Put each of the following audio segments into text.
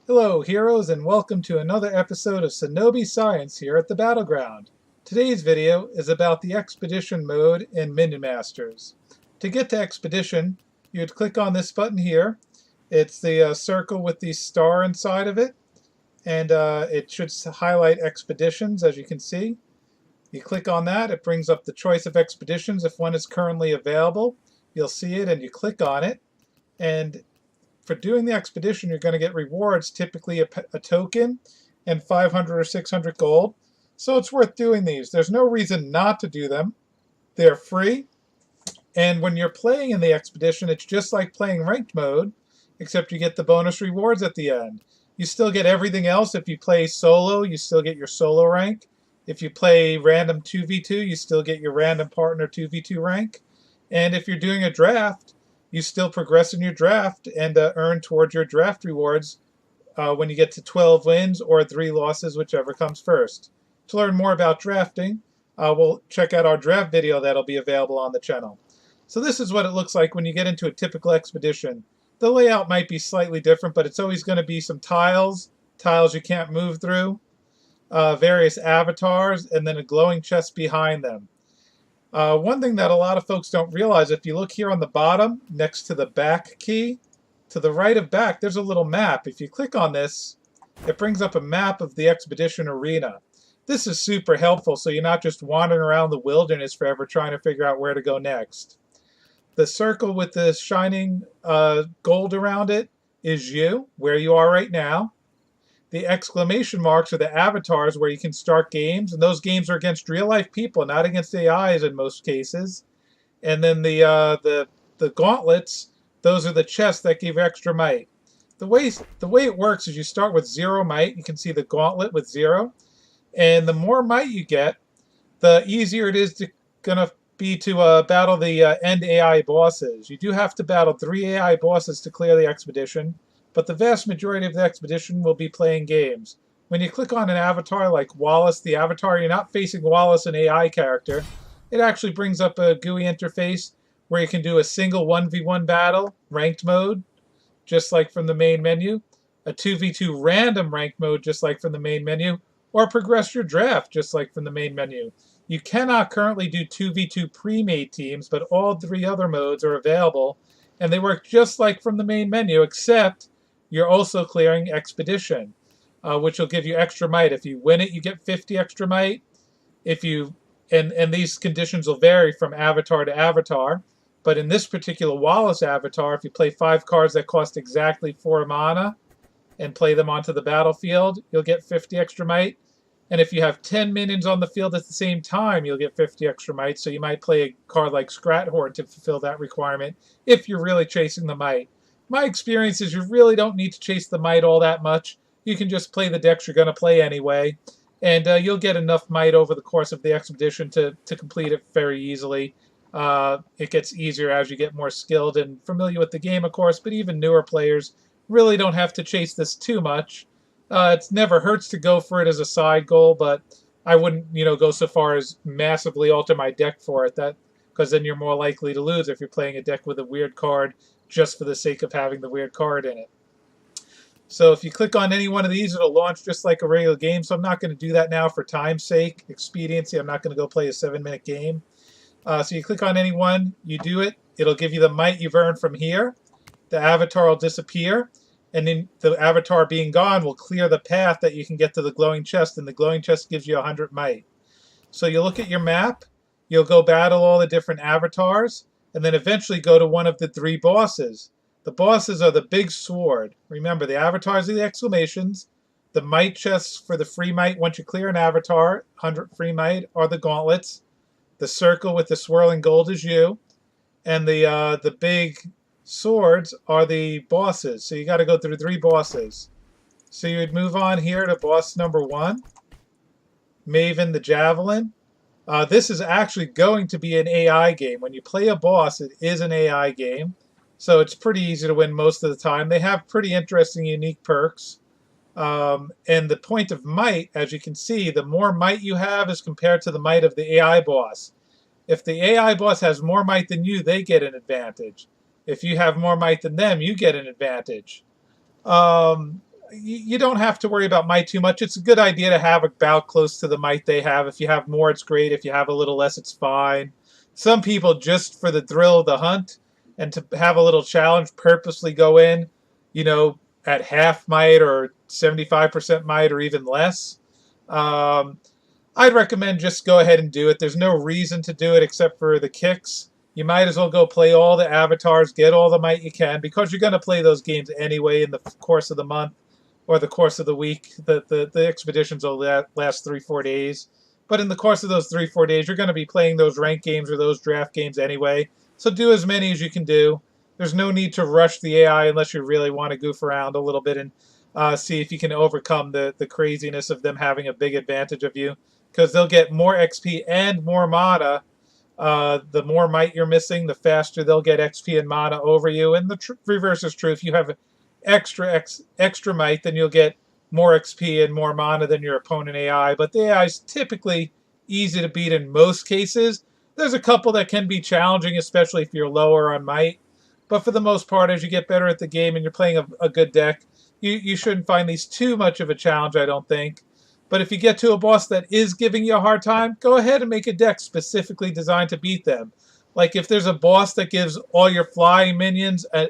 Hello, heroes, and welcome to another episode of Sinobii Science here at the Battleground. Today's video is about the Expedition mode in Minion Masters. To get to Expedition, you'd click on this button here. It's the circle with the star inside of it, and it should highlight Expeditions, as you can see. You click on that, it brings up the choice of expeditions if one is currently available. You'll see it, and you click on it, and for doing the expedition, you're going to get rewards, typically a token and 500 or 600 gold. So it's worth doing these. There's no reason not to do them. They're free. And when you're playing in the expedition, it's just like playing ranked mode, except you get the bonus rewards at the end. You still get everything else. If you play solo, you still get your solo rank. If you play random 2v2, you still get your random partner 2v2 rank. And if you're doing a draft, you still progress in your draft and earn towards your draft rewards when you get to 12 wins or 3 losses, whichever comes first. To learn more about drafting, we'll check out our draft video that'll be available on the channel. So this is what it looks like when you get into a typical expedition. The layout might be slightly different, but it's always going to be some tiles you can't move through, various avatars, and then a glowing chest behind them. One thing that a lot of folks don't realize, if you look here on the bottom next to the back key, to the right of back, there's a little map. If you click on this, it brings up a map of the expedition arena. This is super helpful, so you're not just wandering around the wilderness forever trying to figure out where to go next. The circle with the shining gold around it is you, where you are right now. The exclamation marks are the avatars where you can start games, and those games are against real-life people, not against AIs in most cases. And then the gauntlets, those are the chests that give extra might. The way it works is you start with 0 might. You can see the gauntlet with 0, and the more might you get, the easier it is gonna be to battle the end AI bosses. You do have to battle 3 AI bosses to clear the expedition, but the vast majority of the expedition will be playing games. When you click on an avatar like Wallace the Avatar, you're not facing Wallace, an AI character. It actually brings up a GUI interface where you can do a single 1v1 battle, ranked mode, just like from the main menu, a 2v2 random ranked mode, just like from the main menu, or progress your draft, just like from the main menu. You cannot currently do 2v2 pre-made teams, but all 3 other modes are available, and they work just like from the main menu, except you're also clearing Expedition, which will give you extra might. If you win it, you get 50 extra might. If you and these conditions will vary from avatar to avatar. But in this particular Wallace avatar, if you play 5 cards that cost exactly 4 mana and play them onto the battlefield, you'll get 50 extra might. And if you have 10 minions on the field at the same time, you'll get 50 extra might. So you might play a card like Scrathorn to fulfill that requirement if you're really chasing the might. My experience is you really don't need to chase the might all that much. You can just play the decks you're going to play anyway, and you'll get enough might over the course of the expedition to complete it very easily. It gets easier as you get more skilled and familiar with the game, of course, but even newer players really don't have to chase this too much. It never hurts to go for it as a side goal, but I wouldn't, go so far as massively alter my deck for it. Because then you're more likely to lose if you're playing a deck with a weird card just for the sake of having the weird card in it. So if you click on any one of these, it'll launch just like a regular game. So I'm not going to do that now for time's sake, expediency. I'm not going to go play a 7-minute game. So you click on any one, you do it. It'll give you the might you've earned from here. The avatar will disappear. And then the avatar being gone will clear the path that you can get to the glowing chest. And the glowing chest gives you 100 might. So you look at your map. You'll go battle all the different avatars, and then eventually go to one of the 3 bosses. The bosses are the big sword. Remember, the avatars are the exclamations. The might chests for the free might once you clear an avatar, 100 free might, are the gauntlets. The circle with the swirling gold is you. And the big swords are the bosses. So you got to go through 3 bosses. So you would move on here to boss number 1, Maven the Javelin. This is actually going to be an AI game. When you play a boss, it is an AI game. So it's pretty easy to win most of the time. They have pretty interesting, unique perks. And the point of might, as you can see, the more might you have is compared to the might of the AI boss. If the AI boss has more might than you, they get an advantage. If you have more might than them, you get an advantage. you don't have to worry about might too much. It's a good idea to have about close to the might they have. If you have more, it's great. If you have a little less, it's fine. Some people, just for the thrill of the hunt and to have a little challenge, purposely go in, at half might or 75% might or even less. Um, I'd recommend just go ahead and do it. There's no reason to do it except for the kicks. You might as well go play all the avatars, get all the might you can, because you're going to play those games anyway in the course of the month or the course of the week. The expeditions will last 3-4 days. But in the course of those 3-4 days, you're going to be playing those rank games or those draft games anyway. So do as many as you can do. There's no need to rush the AI unless you really want to goof around a little bit and see if you can overcome the craziness of them having a big advantage of you. Because they'll get more XP and more mana. The more might you're missing, the faster they'll get XP and mana over you. And the reverse is true. If you have extra might, then you'll get more XP and more mana than your opponent AI. But the AI is typically easy to beat in most cases. There's a couple that can be challenging, especially if you're lower on might. But for the most part, as you get better at the game and you're playing a good deck, you shouldn't find these too much of a challenge, I don't think. But if you get to a boss that is giving you a hard time, go ahead and make a deck specifically designed to beat them. Like if there's a boss that gives all your flying minions a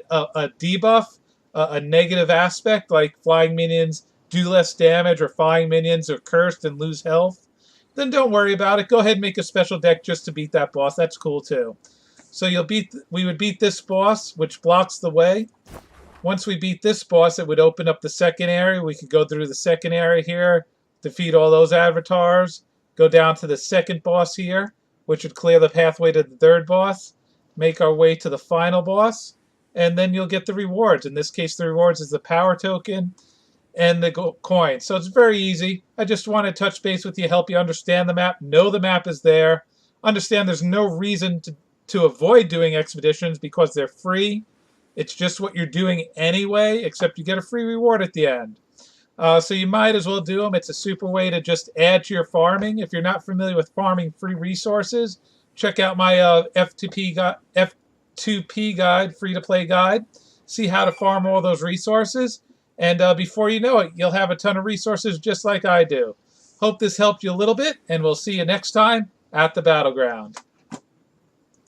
debuff, a negative aspect, like flying minions do less damage or flying minions are cursed and lose health, then don't worry about it. Go ahead and make a special deck just to beat that boss. That's cool too. So we would beat this boss, which blocks the way. Once we beat this boss, it would open up the second area. We could go through the second area here, defeat all those avatars, go down to the second boss here, which would clear the pathway to the third boss, make our way to the final boss, and then you'll get the rewards. In this case, the rewards is the power token and the coin. So it's very easy. I just want to touch base with you, help you understand the map, know the map is there, understand there's no reason to avoid doing expeditions because they're free. It's just what you're doing anyway, except you get a free reward at the end. So you might as well do them. It's a super way to just add to your farming. If you're not familiar with farming free resources, check out my F2P guide, free-to-play guide. See how to farm all those resources. And before you know it, you'll have a ton of resources just like I do. Hope this helped you a little bit, and we'll see you next time at the Battleground.